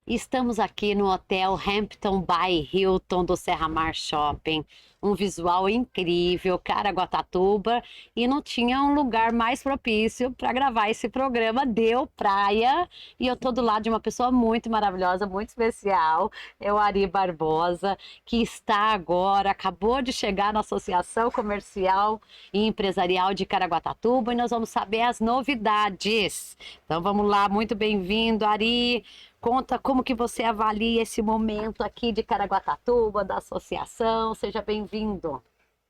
Estamos aqui no Hotel Hampton by Hilton do Serra Mar Shopping. Um visual incrível, Caraguatatuba, e não tinha um lugar mais propício para gravar esse programa. Deu praia e eu tô do lado de uma pessoa muito maravilhosa, muito especial. É o Ari Barbosa, que está agora, acabou de chegar na Associação Comercial e Empresarial de Caraguatatuba e nós vamos saber as novidades. Então vamos lá, muito bem-vindo, Ari. Conta como que você avalia esse momento aqui de Caraguatatuba, da associação. Seja bem-vindo.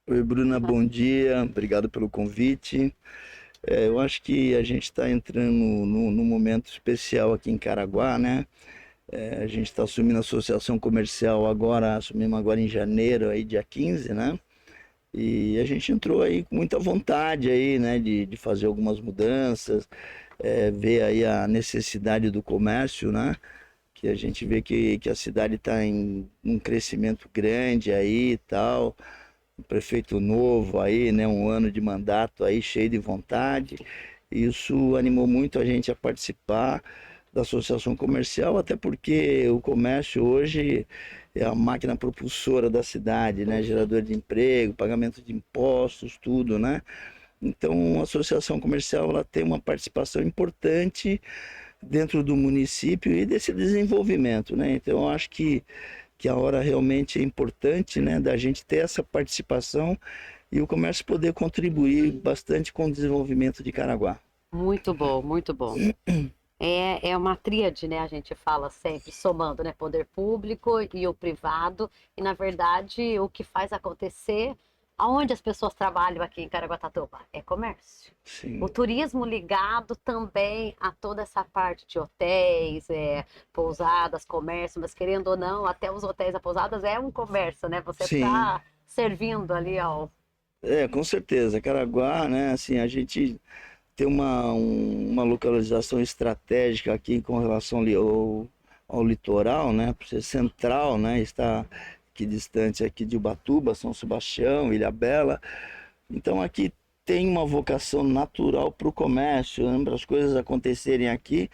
Oi, Bruna, bom dia. Obrigado pelo convite. Eu acho que a gente está entrando num momento especial aqui em Caraguá, né? A gente está assumindo a associação comercial agora, assumimos agora em janeiro, aí dia 15, né? E a gente entrou aí com muita vontade aí, né, de fazer algumas mudanças, ver aí a necessidade do comércio, né? Que a gente vê que a cidade está em um crescimento grande aí e tal, um prefeito novo aí, né, um ano de mandato aí cheio de vontade. Isso animou muito a gente a participar da associação comercial, até porque o comércio hoje é a máquina propulsora da cidade, né, gerador de emprego, pagamento de impostos, tudo, né? Então, a associação comercial ela tem uma participação importante dentro do município e desse desenvolvimento, né? Então, eu acho que a hora realmente é importante, né, da gente ter essa participação e o comércio poder contribuir bastante com o desenvolvimento de Caraguá. Muito bom, muito bom. É uma tríade, né? A gente fala sempre somando, né? Poder público e o privado. E, na verdade, o que faz acontecer, aonde as pessoas trabalham aqui em Caraguatatuba, é comércio. O Sim, turismo ligado também a toda essa parte de hotéis, pousadas, comércio, mas querendo ou não, até os hotéis e pousadas é um comércio, né? Você sim. está servindo ali ao. Com certeza. Caraguá, né, assim, a gente tem uma localização estratégica aqui com relação ali ao litoral, né, por ser central, né, está aqui distante aqui de Ubatuba, São Sebastião, Ilhabela. Então aqui tem uma vocação natural para o comércio, né, para as coisas acontecerem aqui,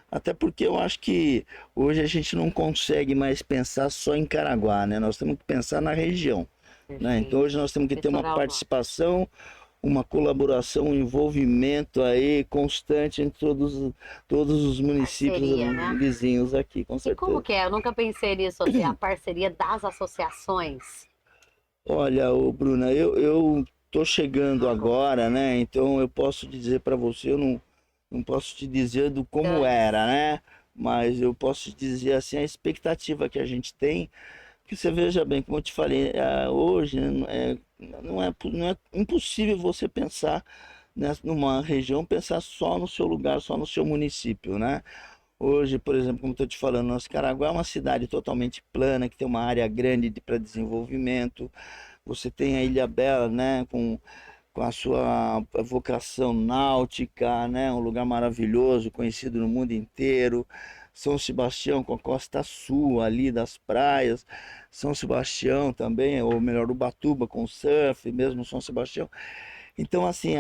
até porque eu acho que hoje a gente não consegue mais pensar só em Caraguá, né? Nós temos que pensar na região, né? Então Perfeito. hoje nós temos que ter uma Litoral Norte. participação, uma colaboração, um envolvimento aí constante entre todos os municípios Parceria, né? vizinhos aqui, com E como certeza. que é? Eu nunca pensei nisso, assim, a parceria das associações. Olha, Bruna, eu tô chegando agora, né? Então eu posso dizer para você, eu não posso te dizer do como Antes. era, né? Mas eu posso te dizer assim a expectativa que a gente tem, que você veja bem, como eu te falei, hoje né, não é impossível você pensar numa região, pensar só no seu lugar, só no seu município, né? Hoje, por exemplo, como estou te falando, nosso Caraguá é uma cidade totalmente plana, que tem uma área grande para desenvolvimento. Você tem a Ilha Bela, né, com a sua vocação náutica, né, um lugar maravilhoso, conhecido no mundo inteiro. São Sebastião com a costa sul ali das praias. São Sebastião também, ou melhor, Ubatuba com surf, mesmo São Sebastião. Então, assim,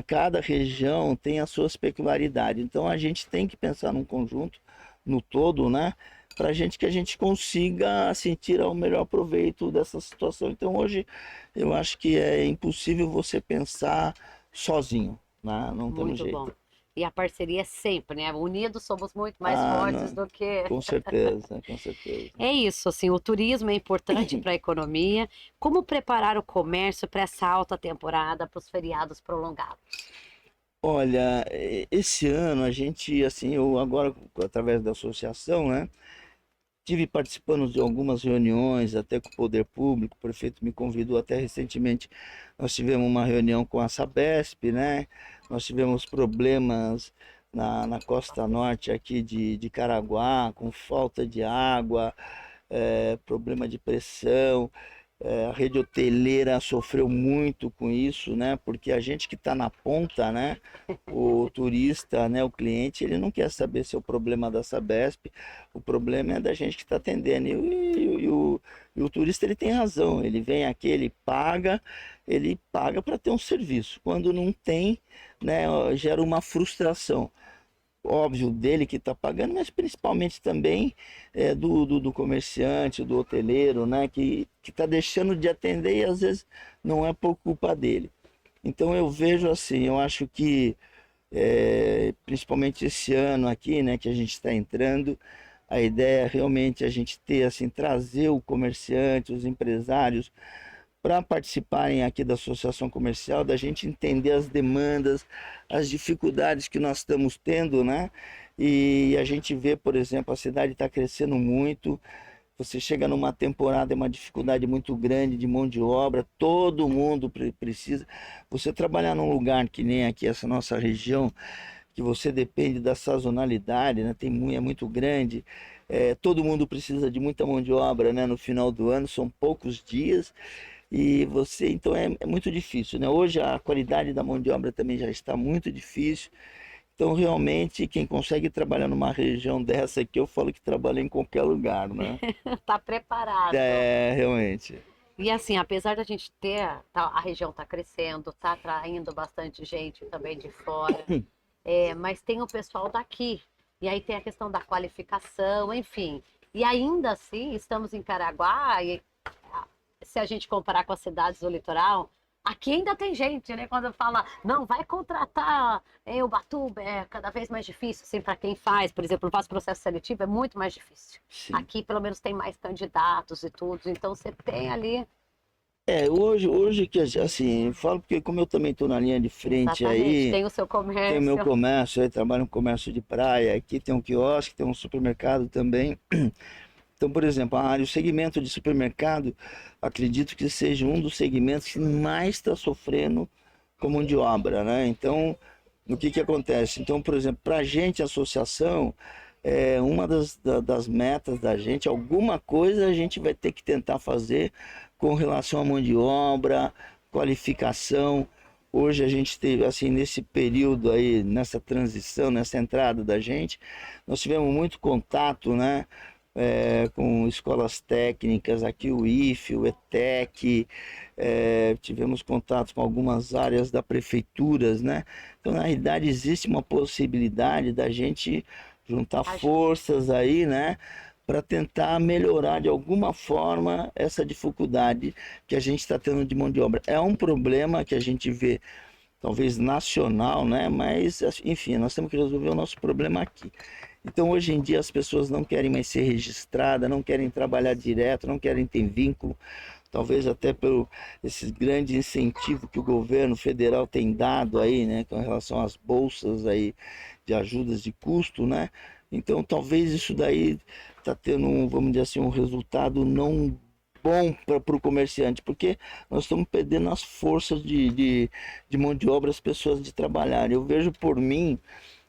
cada região tem as suas peculiaridades. Então, a gente tem que pensar num conjunto, no todo, né? Para gente que a gente consiga sentir o melhor proveito dessa situação. Então, hoje, eu acho que é impossível você pensar sozinho, né? Não tem Muito bom. jeito. E a parceria é sempre, né? Unidos somos muito mais fortes Não, do que. com certeza, com certeza. É isso, assim, o turismo é importante para a economia. Como preparar o comércio para essa alta temporada, para os feriados prolongados? Olha, esse ano a gente, assim, eu agora, através da associação, né? Tive participando de algumas reuniões, até com o poder público, o prefeito me convidou até recentemente, nós tivemos uma reunião com a Sabesp, né? Nós tivemos problemas na costa norte aqui de Caraguá, com falta de água, problema de pressão. A rede hoteleira sofreu muito com isso, né? Porque a gente que está na ponta, né? O turista, né? O cliente, ele não quer saber se é o problema da Sabesp, o problema é da gente que está atendendo. E o turista ele tem razão, ele vem aqui, ele paga para ter um serviço. Quando não tem, né? Gera uma frustração. óbvio, dele que está pagando, mas principalmente também do comerciante, do hoteleiro, né, que está deixando de atender e às vezes não é por culpa dele. Então eu vejo assim, eu acho que principalmente esse ano aqui, né, que a gente está entrando, a ideia é realmente a gente ter assim, trazer o comerciante, os empresários para participarem aqui da associação comercial, da gente entender as demandas, as dificuldades que nós estamos tendo, né? E a gente vê, por exemplo, a cidade está crescendo muito. Você chega numa temporada, é uma dificuldade muito grande de mão de obra, todo mundo precisa. Você trabalhar num lugar que nem aqui, essa nossa região, que você depende da sazonalidade, né? É muito grande. Todo mundo precisa de muita mão de obra, né? No final do ano, são poucos dias. E você, então é muito difícil, né? Hoje a qualidade da mão de obra também já está muito difícil. Então, realmente, quem consegue trabalhar numa região dessa aqui, eu falo que trabalha em qualquer lugar, né? Tá preparado. Realmente. E assim, apesar da gente ter, a região tá crescendo, tá atraindo bastante gente também de fora, mas tem o pessoal daqui. E aí tem a questão da qualificação, enfim. E ainda assim, estamos em Caraguá, e se a gente comparar com as cidades do litoral, aqui ainda tem gente, né? Quando fala, não, vai contratar Ubatuba, é cada vez mais difícil, assim, para quem faz, por exemplo, faz processo seletivo, é muito mais difícil. Sim. Aqui, pelo menos, tem mais candidatos e tudo, então você tem ali. Hoje que assim, eu falo porque como eu também estou na linha de frente Exatamente, aí, tem o seu tem o meu comércio. comércio, aí trabalho no comércio de praia, aqui tem um quiosque, tem um supermercado também. Então, por exemplo, o segmento de supermercado, acredito que seja um dos segmentos que mais está sofrendo com mão de obra, né? Então, o que acontece? Então, por exemplo, para a gente, a associação, uma das metas da gente, alguma coisa a gente vai ter que tentar fazer com relação à mão de obra, qualificação. Hoje a gente teve, assim, nesse período aí, nessa transição, nessa entrada da gente, nós tivemos muito contato, né? Com escolas técnicas, aqui o IFE, o ETEC, tivemos contatos com algumas áreas da prefeituras, né? Então, na realidade, existe uma possibilidade da gente juntar forças aí, né? Para tentar melhorar de alguma forma essa dificuldade que a gente está tendo de mão de obra. É um problema que a gente vê, talvez nacional, né? Mas, enfim, nós temos que resolver o nosso problema aqui. Então, hoje em dia, as pessoas não querem mais ser registradas, não querem trabalhar direto, não querem ter vínculo, talvez até pelo esse grande incentivo que o governo federal tem dado aí, né, com relação às bolsas aí de ajudas de custo, né? Então, talvez isso daí está tendo, vamos dizer assim, um resultado não bom para o comerciante, porque nós estamos perdendo as forças de mão de obra, as pessoas de trabalhar. Eu vejo por mim,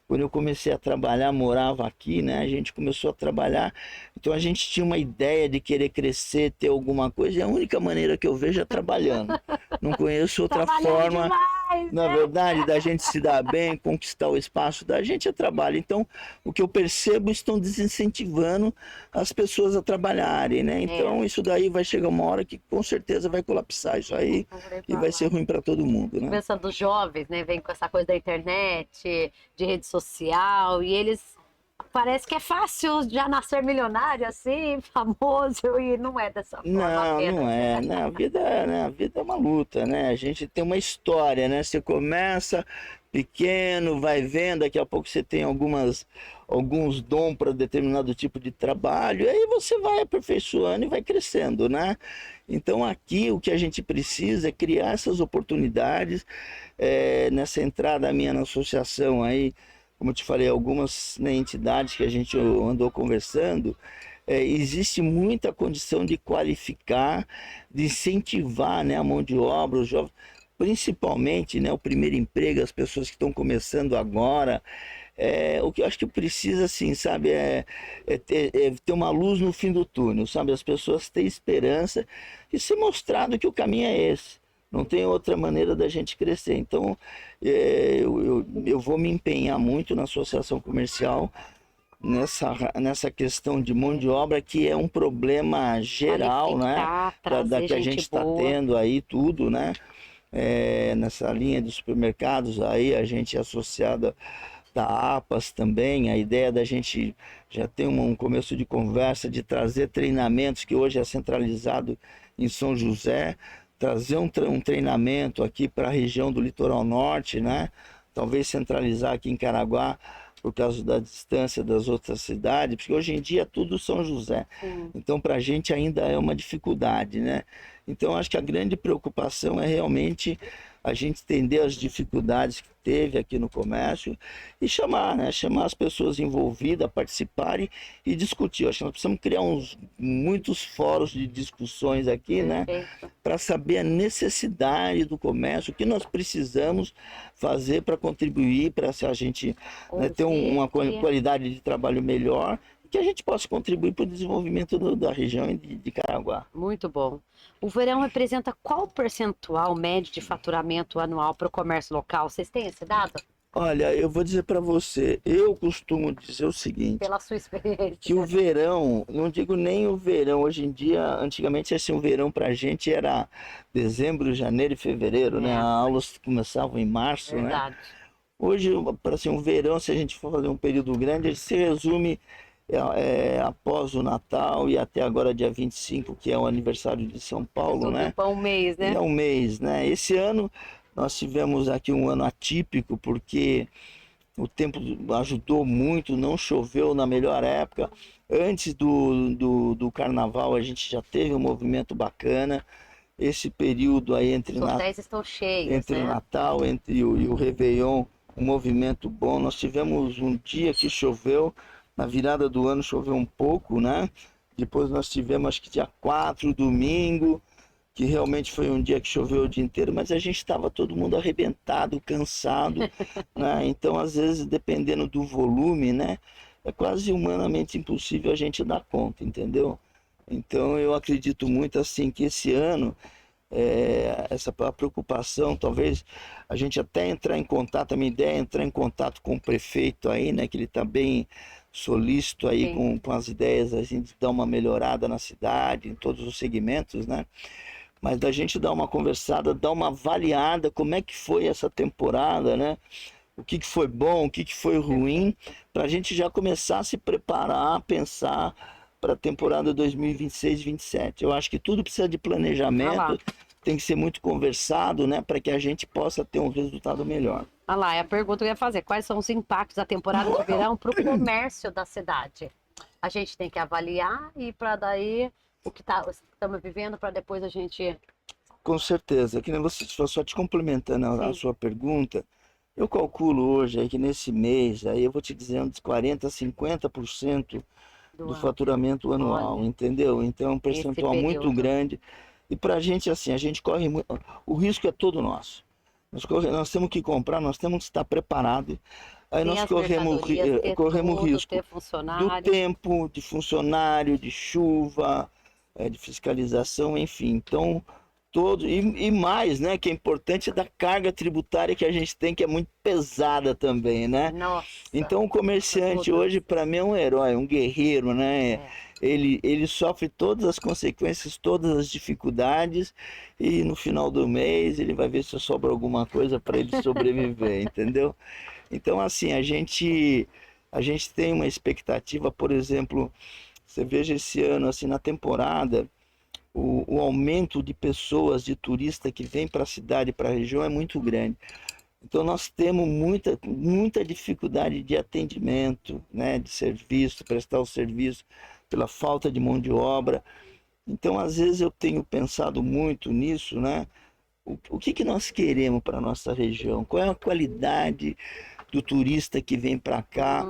quando eu comecei a trabalhar, morava aqui, né? A gente começou a trabalhar, então a gente tinha uma ideia de querer crescer, ter alguma coisa, e a única maneira que eu vejo é trabalhando. Não conheço outra forma, Demais, na né? verdade, da gente se dar bem, conquistar o espaço da gente é trabalho. Então, o que eu percebo, estão desincentivando as pessoas a trabalharem, né? Então, isso daí vai chegar uma hora que com certeza vai colapsar isso aí e vai ser ruim para todo mundo, né? Pensando dos jovens, né? Vem com essa coisa da internet, de rede social, e eles parece que é fácil já nascer milionário assim, famoso, e não é dessa forma Não, apenas. não é, né? A vida é uma luta, né? A gente tem uma história, né? Você começa pequeno, vai vendo, daqui a pouco você tem alguns dons para determinado tipo de trabalho, e aí você vai aperfeiçoando e vai crescendo, né? Então aqui o que a gente precisa é criar essas oportunidades, nessa entrada minha na associação aí, como eu te falei, algumas, né, entidades que a gente andou conversando, existe muita condição de qualificar, de incentivar, né, a mão de obra, os jovens, principalmente, né, o primeiro emprego, as pessoas que estão começando agora. O que eu acho que precisa, assim, sabe, ter uma luz no fim do túnel, sabe, as pessoas terem esperança e ser mostrado que o caminho é esse. Não tem outra maneira da gente crescer. Então, eu vou me empenhar muito na associação comercial, nessa questão de mão de obra, que é um problema geral, né? Da que a gente está tendo aí, tudo, né? Nessa linha de supermercados aí, a gente é associada da APAS também, a ideia da gente já ter um começo de conversa, de trazer treinamentos que hoje é centralizado em São José, trazer um treinamento aqui para a região do litoral norte, né? Talvez centralizar aqui em Caraguá, por causa da distância das outras cidades, porque hoje em dia é tudo São José. Sim. Então, para a gente ainda é uma dificuldade, né? Então, acho que a grande preocupação é realmente a gente entender as dificuldades que teve aqui no comércio e chamar, né? Chamar as pessoas envolvidas a participarem e discutir. Eu acho que nós precisamos criar muitos fóruns de discussões aqui, né? Perfeito. Para saber a necessidade do comércio, o que nós precisamos fazer para contribuir, para a gente, né, ter uma qualidade de trabalho melhor, que a gente possa contribuir para o desenvolvimento da região de Caraguá. Muito bom. O verão representa qual percentual médio de faturamento anual para o comércio local? Vocês têm esse dado? Olha, eu vou dizer para você, eu costumo dizer o seguinte, Pela sua experiência. que o verão, não digo nem o verão, hoje em dia, antigamente assim, o verão para a gente era dezembro, janeiro e fevereiro, né? As aulas começavam em março, Verdade. né? Hoje, para assim, um verão, se a gente for fazer um período grande, ele se resume após o Natal e até agora dia 25, que é o aniversário de São Paulo, né? Um mês, né? É um mês, né? Esse ano nós tivemos aqui um ano atípico, porque o tempo ajudou muito, não choveu na melhor época. Antes do carnaval a gente já teve um movimento bacana. Esse período aí Os hotéis estão cheios, entre né? o Natal e o Réveillon, um movimento bom. Nós tivemos um dia que choveu, na virada do ano choveu um pouco, né? Depois nós tivemos, acho que dia 4, domingo, que realmente foi um dia que choveu o dia inteiro, mas a gente estava todo mundo arrebentado, cansado, né? Então, às vezes, dependendo do volume, né? É quase humanamente impossível a gente dar conta, entendeu? Então, eu acredito muito assim que esse ano essa preocupação, talvez a gente até entrar em contato, a minha ideia é entrar em contato com o prefeito aí, né, que ele está bem solícito aí com as ideias, a gente dar uma melhorada na cidade, em todos os segmentos, né, mas da gente dar uma conversada, dar uma avaliada, como é que foi essa temporada, né, o que foi bom, o que foi ruim, para a gente já começar a se preparar, pensar para a temporada 2026-27. Eu acho que tudo precisa de planejamento, tem que ser muito conversado, né, para que a gente possa ter um resultado melhor. Olha lá, é a pergunta que eu ia fazer. Quais são os impactos da temporada de verão para o comércio da cidade? A gente tem que avaliar e para daí o que estamos vivendo para depois a gente... Com certeza. Que nem você, só te complementando a sua pergunta, eu calculo hoje aí que nesse mês, aí eu vou te dizer, uns 40% a 50% do faturamento anual, entendeu? Então é um percentual muito grande. E para a gente, assim, a gente corre muito. O risco é todo nosso. Nós temos que comprar, nós temos que estar preparados. Aí nós corremos risco do tempo, de funcionário, de chuva, de fiscalização, enfim. Então, e mais, né, que é importante, é da carga tributária que a gente tem, que é muito pesada também, né? Nossa, então o comerciante hoje, para mim, é um herói, um guerreiro, né? Ele sofre todas as consequências, todas as dificuldades, e no final do mês ele vai ver se sobra alguma coisa para ele sobreviver, entendeu? Então, assim, a gente tem uma expectativa, por exemplo, você veja esse ano, assim, na temporada, o aumento de pessoas, de turistas que vêm para a cidade, para a região é muito grande. Então nós temos muita dificuldade de atendimento, né, de serviço, prestar o serviço pela falta de mão de obra. Então às vezes eu tenho pensado muito nisso, né? O que nós queremos para a nossa região? Qual é a qualidade do turista que vem para cá?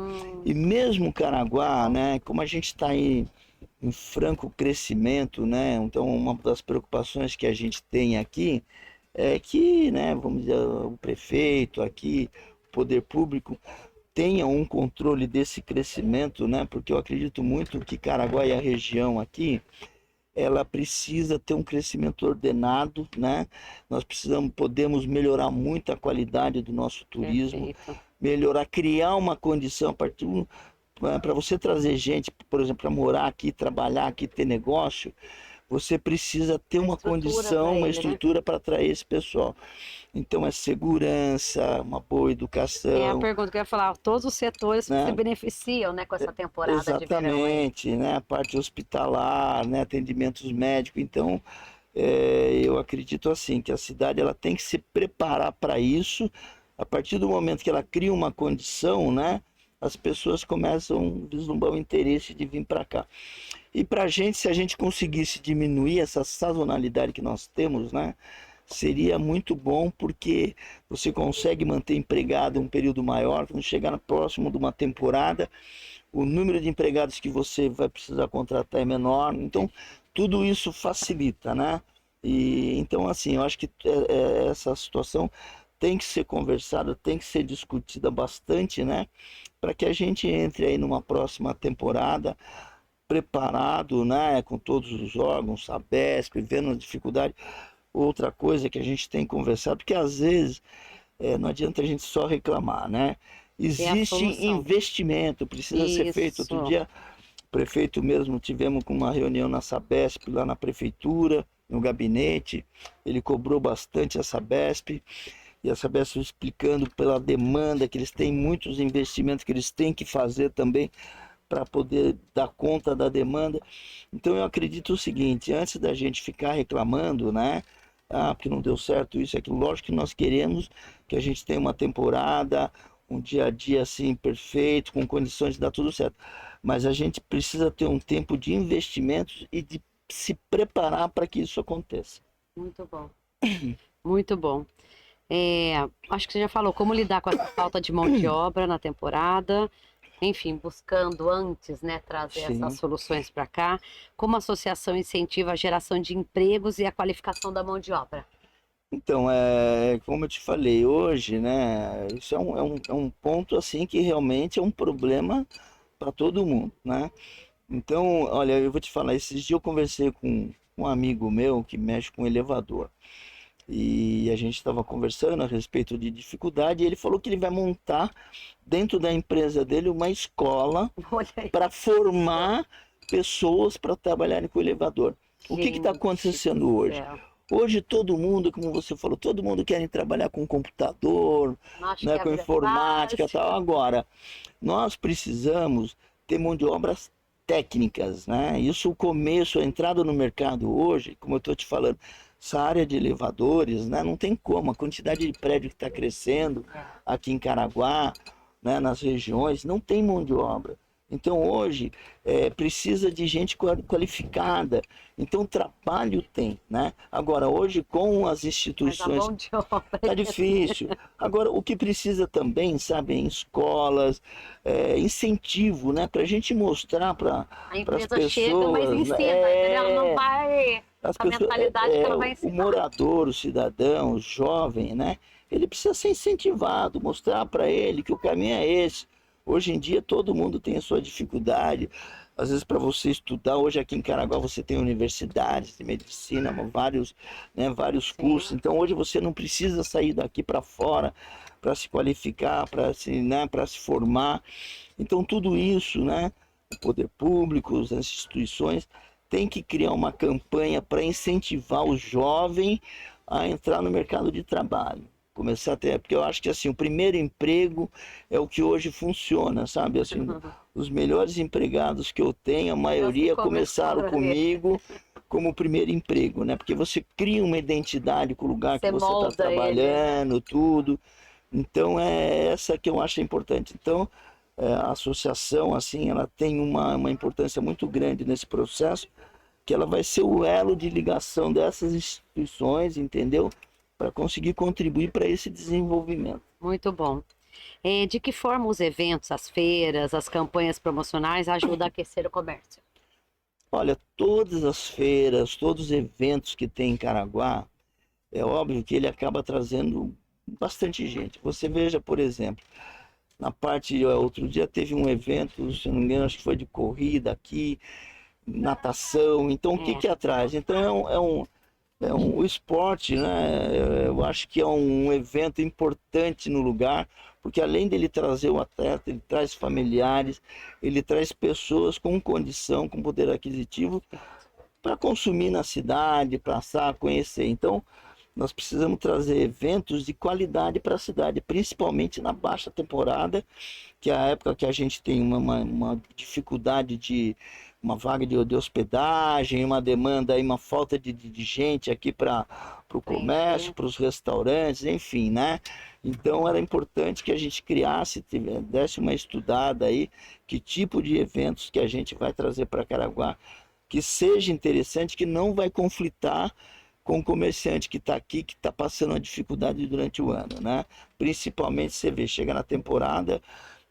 E mesmo Caraguá, né, como a gente está aí em franco crescimento, né? Então, uma das preocupações que a gente tem aqui é que, né, vamos dizer, o prefeito aqui, o poder público, tenha um controle desse crescimento, né? Porque eu acredito muito que Caraguá e a região aqui, ela precisa ter um crescimento ordenado, né? Nós podemos melhorar muito a qualidade do nosso turismo, melhorar, criar uma condição a partir para você trazer gente, por exemplo, para morar aqui, trabalhar aqui, ter negócio, você precisa ter uma condição, uma estrutura para atrair esse pessoal. Então é segurança, uma boa É a educação, pergunta que eu ia falar, todos os setores que se né? beneficiam, né, com essa temporada de verão aí. Exatamente, né? A parte hospitalar, né? Atendimentos médicos. Então, eu acredito assim que a cidade ela tem que se preparar para isso. A partir do momento que ela cria uma condição, né? As pessoas começam a vislumbrar o interesse de vir para cá. E para a gente, se a gente conseguisse diminuir essa sazonalidade que nós temos, né? Seria muito bom porque você consegue manter empregado um período maior. Quando chegar no próximo de uma temporada, o número de empregados que você vai precisar contratar é menor. Então, tudo isso facilita, né? E então, assim, eu acho que essa situação tem que ser conversada, tem que ser discutida bastante, né? Para que a gente entre aí numa próxima temporada preparado, né? Com todos os órgãos, Sabesp, vendo a dificuldade. Outra coisa que a gente tem conversado, porque às vezes não adianta a gente só reclamar, né? É a Existe solução. investimento, precisa ser feito. Outro Isso. dia, o prefeito mesmo, tivemos uma reunião na Sabesp, lá na prefeitura, no gabinete, ele cobrou bastante a Sabesp, e a Sabesp explicando pela demanda que eles têm, muitos investimentos que eles têm que fazer também para poder dar conta da demanda. Então eu acredito o seguinte, antes da gente ficar reclamando, né? Ah, porque não deu certo isso e aquilo. Lógico que nós queremos que a gente tenha uma temporada, um dia a dia assim perfeito, com condições de dar tudo certo. Mas a gente precisa ter um tempo de investimentos e de se preparar para que isso aconteça. Muito bom. Muito bom. Acho que você já falou como lidar com essa falta de mão de obra na temporada. Enfim, buscando antes, né, trazer essas Sim. soluções para cá. Como a associação incentiva a geração de empregos e a qualificação da mão de obra? Então, como eu te falei hoje, né? Isso é um ponto assim que realmente é um problema para todo mundo, né? Então, olha, eu vou te falar, esses dias eu conversei com um amigo meu que mexe com elevador. E a gente estava conversando a respeito de dificuldade, e ele falou que ele vai montar dentro da empresa dele uma escola Olha aí, para formar pessoas para trabalharem com elevador. O que está gente acontecendo do hoje? céu. Hoje todo mundo, como você falou, todo mundo quer trabalhar com computador, Acho que né, a com vida é informática e fácil. tal. Agora, nós precisamos ter mão de obras técnicas, né? Isso o começo, a entrada no mercado hoje, como eu estou te falando, essa área de elevadores, né? Não tem como, a quantidade de prédio que está crescendo aqui em Caraguá, né, nas regiões, não tem mão de obra. Então hoje precisa de gente qualificada. Então trabalho tem, né? Agora hoje com as Mas a instituições mão de obra tá é difícil. Agora, o que precisa também, sabe, em escolas, incentivo, né? Para a gente mostrar para a as empresa chega, mas pessoas, né? ensina, entendeu? Ela não vai As com a pessoas, mentalidade que ela vai o ensinar. morador, o cidadão, o jovem, né? Ele precisa ser incentivado, mostrar para ele que o caminho é esse. Hoje em dia todo mundo tem a sua dificuldade. Às vezes para você estudar, hoje aqui em Caraguá você tem universidades de medicina, vários, né, vários cursos. Sim. Então hoje você não precisa sair daqui para fora para se qualificar, para se, né, para se formar. Então tudo isso, né, o poder público, as instituições tem que criar uma campanha para incentivar o jovem a entrar no mercado de trabalho. Começar até, porque eu acho que assim, o primeiro emprego é o que hoje funciona, sabe? Assim, os melhores empregados que eu tenho, a É os que maioria começaram começaram ali. comigo como primeiro emprego, né? Porque você cria uma identidade com o lugar que Você você está molda ele, né? trabalhando, tudo. Então é essa que eu acho importante. Então a associação, assim, ela tem uma importância muito grande nesse processo, que ela vai ser o elo de ligação dessas instituições, entendeu? Para conseguir contribuir para esse desenvolvimento. Muito bom. De que forma os eventos, as feiras, as campanhas promocionais ajudam a aquecer o comércio? Olha, todas as feiras, todos os eventos que tem em Caraguá, é óbvio que ele acaba trazendo bastante gente. Você veja, por exemplo, na parte, outro dia teve um evento, se não me engano, acho que foi de corrida aqui, natação. Então, o que É, que atrai? Então, o esporte, né? Eu acho que é um evento importante no lugar, porque além dele trazer o atleta, ele traz familiares, ele traz pessoas com condição, com poder aquisitivo, para consumir na cidade, passar, conhecer. Então, nós precisamos trazer eventos de qualidade para a cidade, principalmente na baixa temporada, que é a época que a gente tem uma dificuldade de uma vaga de hospedagem, uma demanda aí, uma falta de gente aqui para o comércio, para os restaurantes, enfim, né? Então era importante que a gente criasse, desse uma estudada aí, que tipo de eventos que a gente vai trazer para Caraguá, que seja interessante, que não vai conflitar com o comerciante que está aqui, que está passando uma dificuldade durante o ano, né? Principalmente, você vê, chega na temporada,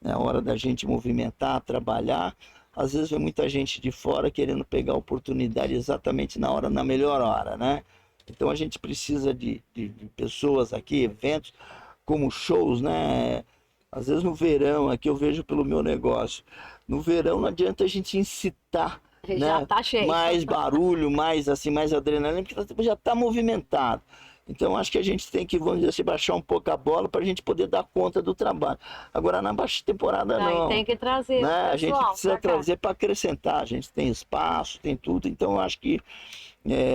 é a hora da gente movimentar, trabalhar, às vezes vem muita gente de fora querendo pegar a oportunidade exatamente na melhor hora, né? Então a gente precisa de pessoas aqui, eventos, como shows, né? Às vezes no verão, aqui eu vejo pelo meu negócio, no verão não adianta a gente incitar, Já né? tá cheio. Mais barulho, mais assim, mais adrenalina, porque já está movimentado. Então acho que a gente tem que, vamos dizer assim, baixar um pouco a bola para a gente poder dar conta do trabalho. Agora na baixa temporada Daí não, tem que trazer né? o A gente pessoal precisa pra cá. trazer para acrescentar. A gente tem espaço, tem tudo. Então eu acho que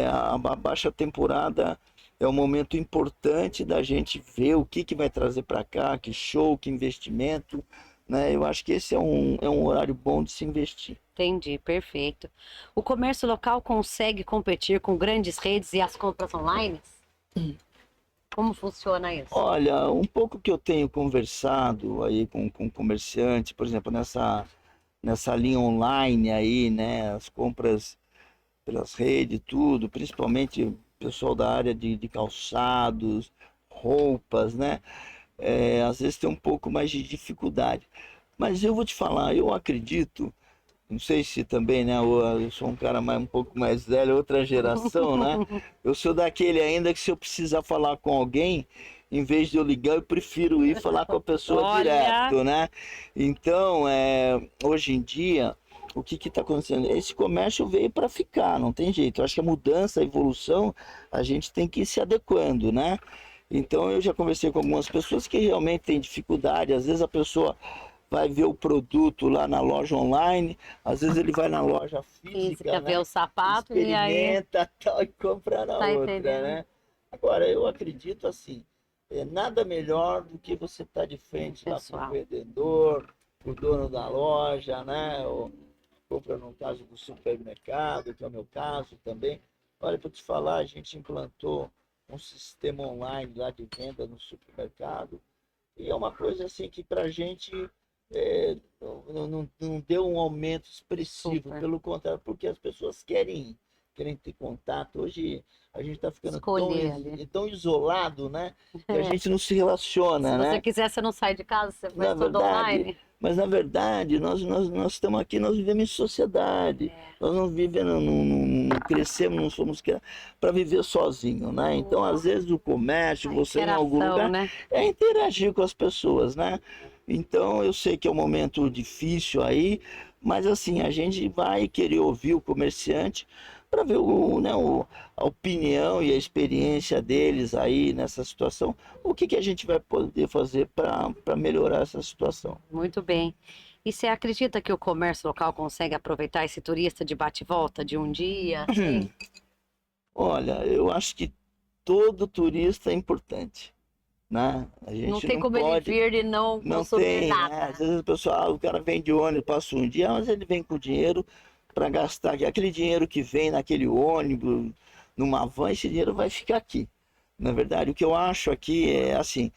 a baixa temporada é um momento importante da gente ver o que vai trazer para cá, que show, que investimento, né? Eu acho que esse é um horário bom de se investir. Entendi, perfeito. O comércio local consegue competir com grandes redes e as compras online? Como funciona isso? Olha, um pouco que eu tenho conversado aí com comerciantes, por exemplo, nessa linha online aí, né? As compras pelas redes, tudo, principalmente o pessoal da área de calçados, roupas, né? Às vezes tem um pouco mais de dificuldade. Mas eu vou te falar, eu acredito, não sei se também, né? Eu sou um cara um pouco mais velho, outra geração, né? Eu sou daquele ainda que se eu precisar falar com alguém, em vez de eu ligar, eu prefiro ir falar com a pessoa Olha, direto, né? Então, hoje em dia, o que está acontecendo? Esse comércio veio para ficar, não tem jeito. Eu acho que a mudança, a evolução, a gente tem que ir se adequando, né? Então, eu já conversei com algumas pessoas que realmente têm dificuldade. Às vezes a pessoa vai ver o produto lá na loja online, às vezes ele vai na loja física, ver né? o sapato e aí Experimenta tal e compra na tá outra, entendendo? né? Agora, eu acredito assim, nada melhor do que você estar de frente lá com o Pessoal. vendedor, o dono da loja, né? Ou compra no caso do supermercado, que é o meu caso também. Olha, para te falar, a gente implantou um sistema online lá de venda no supermercado, e é uma coisa assim que para a gente não deu um aumento expressivo, Super. pelo contrário, porque as pessoas querem ter contato. Hoje a gente está ficando Escolher ali. tão isolado, né? Que a gente não se relaciona, Se você né? quiser, você não sai de casa, você Na faz tudo verdade, online. mas na verdade, nós estamos aqui, nós vivemos em sociedade. Nós não vivemos, não crescemos, não somos para viver sozinho, né? Então, às vezes, o comércio, você em algum Interação, lugar, né? é interagir com as pessoas, né? Então, eu sei que é um momento difícil aí, mas assim, a gente vai querer ouvir o comerciante para ver a opinião e a experiência deles aí nessa situação. O que a gente vai poder fazer para melhorar essa situação? Muito bem. E você acredita que o comércio local consegue aproveitar esse turista de bate e volta de um dia? Sim. Olha, eu acho que todo turista é importante, né? A Não gente tem não como ele pode, vir e não não consumir tem, né? nada. Às vezes o pessoal, o cara vem de ônibus, passa um dia, mas ele vem com dinheiro para gastar, aquele dinheiro que vem naquele ônibus, numa van, esse dinheiro vai ficar aqui. Na verdade, o que eu acho aqui é assim,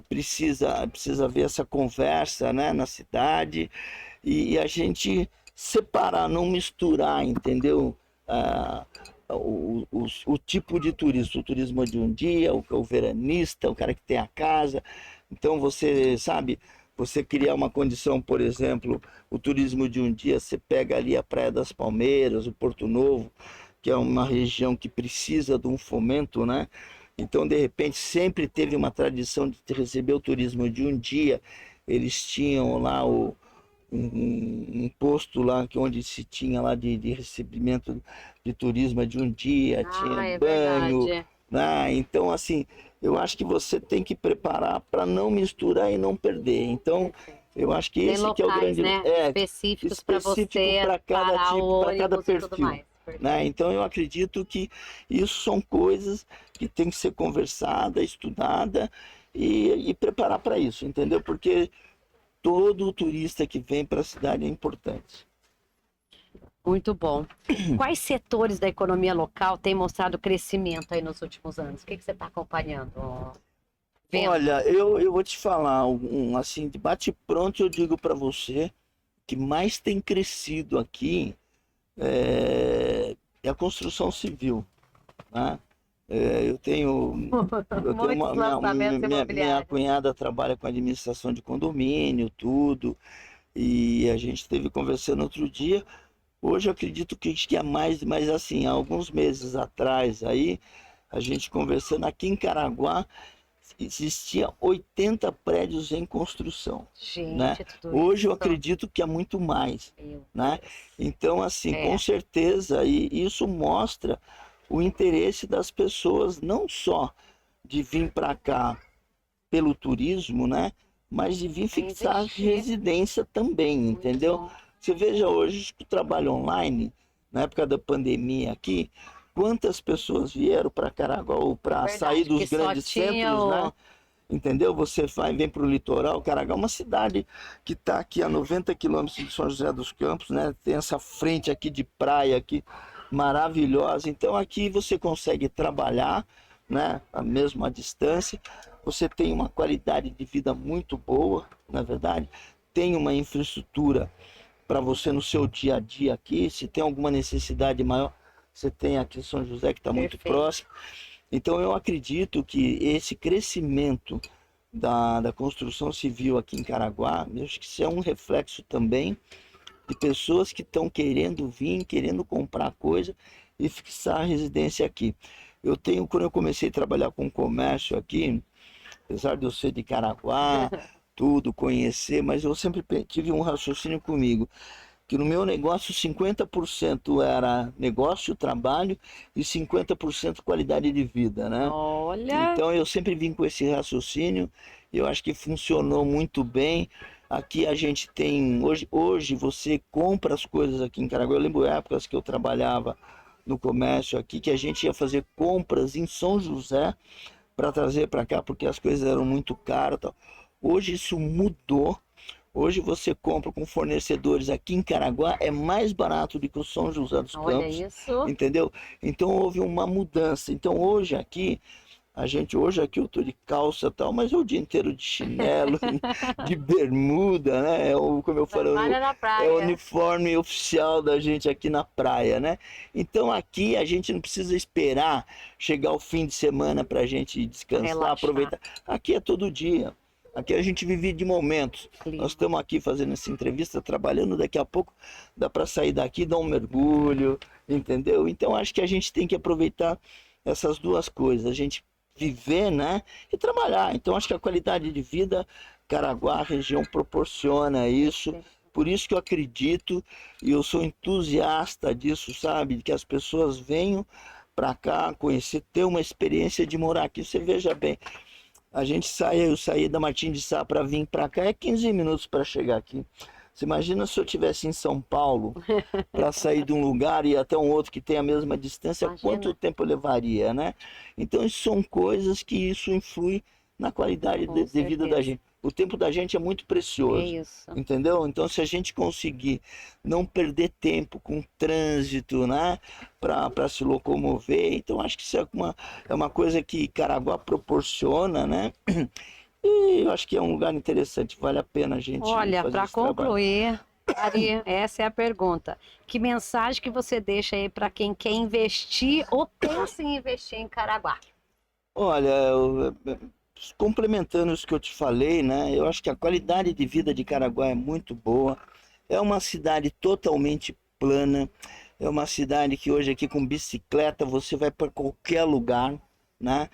precisa ver essa conversa, né, na cidade, e a gente separar, não misturar, entendeu? Ah, o tipo de turismo, o turismo de um dia, o veranista, o cara que tem a casa. Então você sabe, você criar uma condição, por exemplo, o turismo de um dia, você pega ali a Praia das Palmeiras, o Porto Novo, que é uma região que precisa de um fomento, né? Então, de repente, sempre teve uma tradição de receber o turismo de um dia. Eles tinham lá um posto lá onde se tinha lá de recebimento de turismo de um dia, tinha Ah, é banho, verdade. né? Então, assim, eu acho que você tem que preparar para não misturar e não perder. Então, eu acho que Tem esse que é o locais, grande né? Específicos para específico você para cada parar o tipo, para cada ônibus e tudo perfil. mais. né? Então eu acredito que isso são coisas que tem que ser conversada, estudada e preparar para isso, entendeu? Porque todo turista que vem para a cidade é importante. Muito bom. Quais setores da economia local têm mostrado crescimento aí nos últimos anos? O que você está acompanhando? Vendo? Olha, eu vou te falar, assim, de bate-pronto eu digo para você que mais tem crescido aqui é a construção civil, né? Eu tenho Muitos lançamentos minha imobiliários. cunhada trabalha com administração de condomínio, tudo, e a gente esteve conversando outro dia. Hoje eu acredito que é mais, mas assim, há alguns meses atrás aí, a gente conversando aqui em Caraguá, existia 80 prédios em construção, né? Gente, tudo Hoje eu isso. acredito que é muito mais, Meu né? Deus. Então, assim, É. com certeza, e isso mostra o interesse das pessoas, não só de vir para cá pelo turismo, né? Mas de vir fixar Investir. residência também, Muito entendeu? bom. Você veja hoje o trabalho online, na época da pandemia aqui, quantas pessoas vieram para Caraguá para Verdade, sair dos que só grandes tinha centros, o- né? Entendeu? Você vem para o litoral, Caraguá é uma cidade que está aqui a 90 quilômetros de São José dos Campos, né? Tem essa frente aqui de praia aqui maravilhosa. Então aqui você consegue trabalhar, né? A mesma distância. Você tem uma qualidade de vida muito boa, na verdade. Tem uma infraestrutura para você no seu dia a dia aqui. Se tem alguma necessidade maior, você tem aqui São José que está muito Perfeito. próximo. Então eu acredito que esse crescimento da construção civil aqui em Caraguá, eu acho que isso é um reflexo também de pessoas que estão querendo vir, querendo comprar coisa e fixar a residência aqui. Quando eu comecei a trabalhar com comércio aqui, apesar de eu ser de Caraguá, tudo, conhecer, mas eu sempre tive um raciocínio comigo, que no meu negócio 50% era negócio, trabalho e 50% qualidade de vida, né? Olha, Então eu sempre vim com esse raciocínio, eu acho que funcionou muito bem. Aqui a gente tem, hoje você compra as coisas aqui em Caraguá. Eu lembro épocas que eu trabalhava no comércio aqui, que a gente ia fazer compras em São José para trazer para cá, porque as coisas eram muito caras, tal. Hoje isso mudou. Hoje você compra com fornecedores aqui em Caraguá, é mais barato do que o São José dos olha Campos, isso. entendeu? Então houve uma mudança. Então hoje aqui hoje aqui eu tô de calça e tal, mas é o dia inteiro de chinelo, de bermuda, né? Como eu falei, Trabalha na é o praia. uniforme oficial da gente aqui na praia, né? Então aqui a gente não precisa esperar chegar o fim de semana para a gente descansar, Relaxar. aproveitar. Aqui é todo dia. Aqui a gente vive de momentos. Clima. Nós estamos aqui fazendo essa entrevista, trabalhando, daqui a pouco dá para sair daqui e dar um mergulho, entendeu? Então acho que a gente tem que aproveitar essas duas coisas, a gente viver, né, e trabalhar. Então acho que a qualidade de vida, Caraguá, a região proporciona isso. Por isso que eu acredito e eu sou entusiasta disso, sabe, que as pessoas venham para cá conhecer, ter uma experiência de morar aqui. Você veja bem, eu saí da Martim de Sá para vir para cá, é 15 minutos para chegar aqui. Você imagina se eu estivesse em São Paulo para sair de um lugar e ir até um outro que tem a mesma distância, Imagina. quanto tempo levaria, né? Então, isso são coisas que isso influi na qualidade Com de vida da certeza. gente. O tempo da gente é muito precioso, É isso. entendeu? Então, se a gente conseguir não perder tempo com trânsito, né, para se locomover, então acho que isso é uma coisa que Caraguá proporciona, né? E eu acho que é um lugar interessante, vale a pena a gente Olha, fazer para esse trabalho. concluir, Ari, essa é a pergunta. Que mensagem que você deixa aí para quem quer investir ou pensa em investir em Caraguá? Olha, complementando isso que eu te falei, né? Eu acho que a qualidade de vida de Caraguá é muito boa. É uma cidade totalmente plana. É uma cidade que hoje aqui com bicicleta você vai para qualquer lugar, né?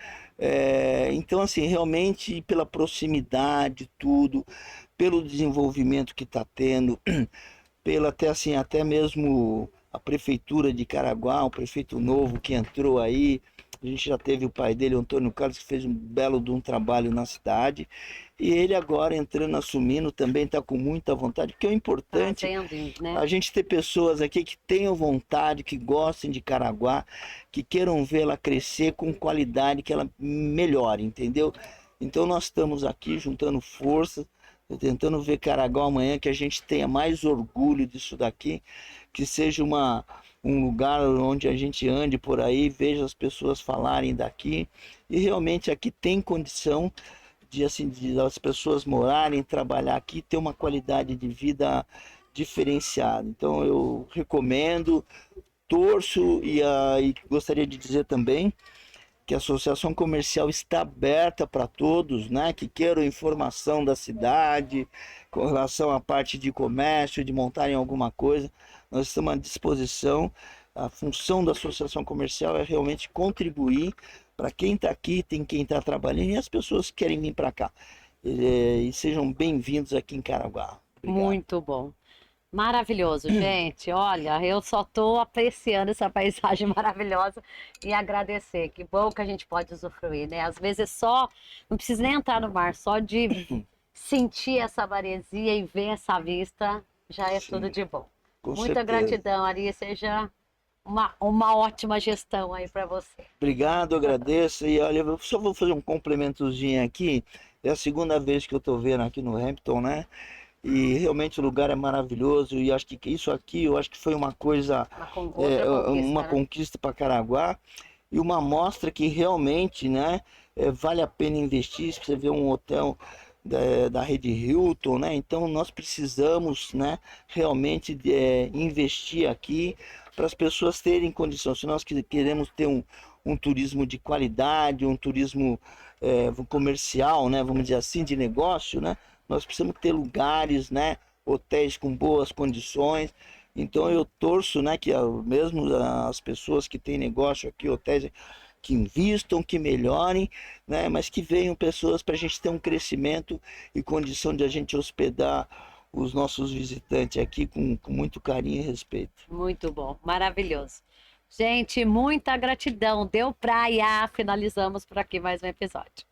Então assim, realmente pela proximidade, tudo, pelo desenvolvimento que está tendo, pelo até assim, até mesmo a prefeitura de Caraguá, o prefeito novo que entrou aí, A gente já teve o pai dele, o Antônio Carlos, que fez um belo de um trabalho na cidade. E ele agora entrando, assumindo, também está com muita vontade, porque é importante Fazendo, né? a gente ter pessoas aqui que tenham vontade, que gostem de Caraguá, que queiram vê-la crescer com qualidade, que ela melhore, entendeu? Então nós estamos aqui juntando forças, tentando ver Caraguá amanhã, que a gente tenha mais orgulho disso daqui, que seja um lugar onde a gente ande por aí, veja as pessoas falarem daqui, e realmente aqui tem condição de, assim, de as pessoas morarem, trabalhar aqui, ter uma qualidade de vida diferenciada. Então eu recomendo, torço e gostaria de dizer também que a associação comercial está aberta para todos, né, que queiram informação da cidade com relação à parte de comércio, de montarem alguma coisa. Nós estamos à disposição. A função da associação comercial é realmente contribuir para quem está aqui, tem quem está trabalhando e as pessoas que querem vir para cá. E sejam bem-vindos aqui em Caraguá. Obrigado. Muito bom. Maravilhoso, gente. Olha, eu só estou apreciando essa paisagem maravilhosa e agradecer. Que bom que a gente pode usufruir, né? Às vezes só, não precisa nem entrar no mar, só de sentir essa maresia e ver essa vista já é Sim, tudo de bom. com Muita certeza. gratidão, Ari. Seja uma ótima gestão aí para você. Obrigado, agradeço. E olha, eu só vou fazer um complementozinho aqui. É a segunda vez que eu estou vendo aqui no Hampton, né? E realmente o lugar é maravilhoso. E acho que isso aqui, eu acho que foi uma coisa, Outra uma conquista, né? conquista para Caraguá. E uma amostra que realmente, né, vale a pena investir. Se você vê um hotel da rede Hilton, né? Então nós precisamos, né, realmente investir aqui para as pessoas terem condições. Se nós queremos ter um turismo de qualidade, um turismo comercial, né, vamos dizer assim, de negócio, né, nós precisamos ter lugares, né, hotéis com boas condições. Então eu torço, né, que mesmo as pessoas que têm negócio aqui, hotéis, que invistam, que melhorem, né, mas que venham pessoas para a gente ter um crescimento e condição de a gente hospedar os nossos visitantes aqui com muito carinho e respeito. Muito bom, maravilhoso. Gente, muita gratidão. Deu praia. Finalizamos por aqui mais um episódio.